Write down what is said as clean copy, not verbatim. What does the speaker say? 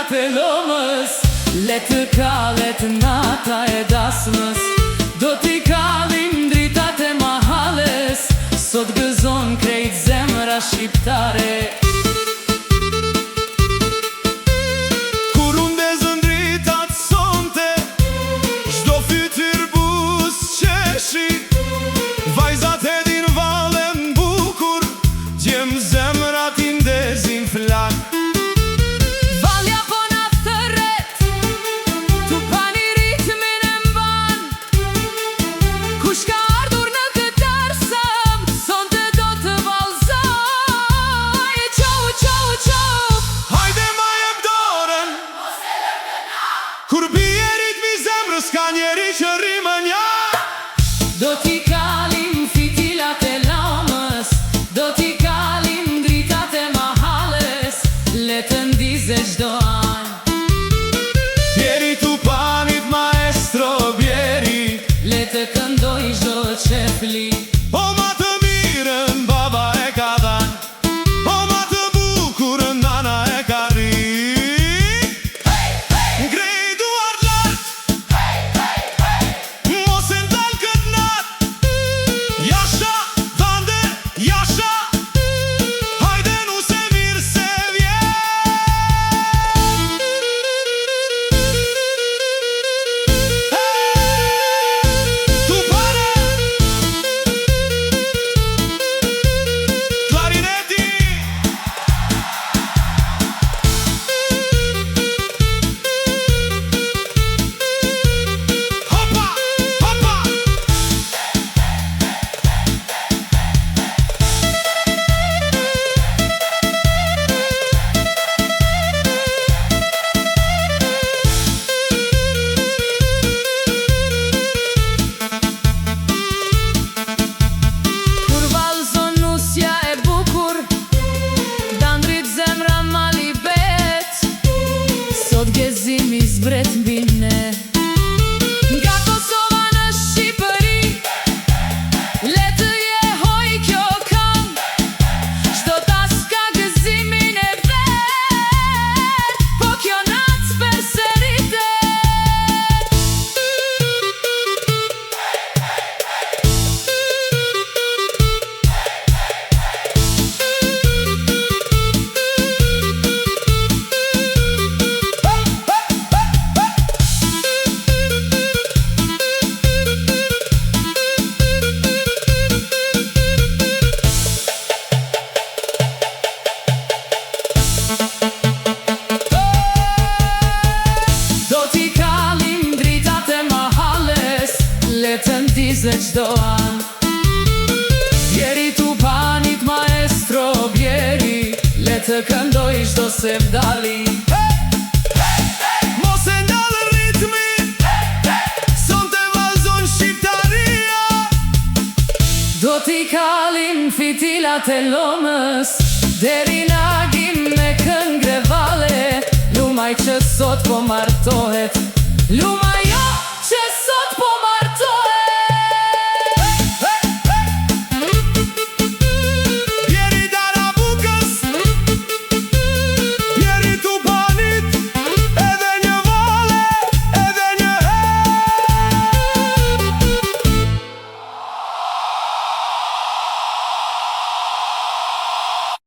fitilat e lomës, le të kalet nata e dasmës. Do t'i kalim dritat e mahales, sot gëzon krejt zemra shqiptare. Kur undezën dritat sonte, çdo fytyr buz qeshi, vajzat e din valen bukur, djem zemrat i ndezin flak. Valja po na thërret, tu pani ritmin e mban. Kush ka ardhur në këtë arsëm, sonte do të vallëzoj. Qau, qau, qau, Hajde ma jep dorën, kur bie ritmi zemrës, ka njeri që rime nja. do t'i kalim fitilat e lomës, do t'i kalim dritat e mahales, le të ndize çdo an. Bjeri tu panit maestro bjeri, Le të këndoj çdo qefli. o ma të mirën baba e ka dhan, o ma të bukurën nana e ka rin. Ngrej duart lart, mos e ndal kët nat. Jasha, dhande, jasha, hajde nu se mirë se vjen. Tu pare, clarineti. Hoppa, hoppa. Kur vallëzon nusja e bukur, dan drit zemra mali bet. Sot gëzimi zbret mbi ne, nga Kosova në Shqipëri, le të jehoj kjo këngë. Çdo tas ka gëzimin e vet, po kjo natë përsëritet. Do t'i kalim dritat e mahales, le të ndize çdo an. Bjeri tu panit maestro bjeri, le të këndoj çdo sevdali. Mos e ndal ritmin, sonte vallëzon shqiptaria. Do t'i kalim fitilat e lomës, deri në agim me këngë grevale. Lumaj që sot po martohet, lumaj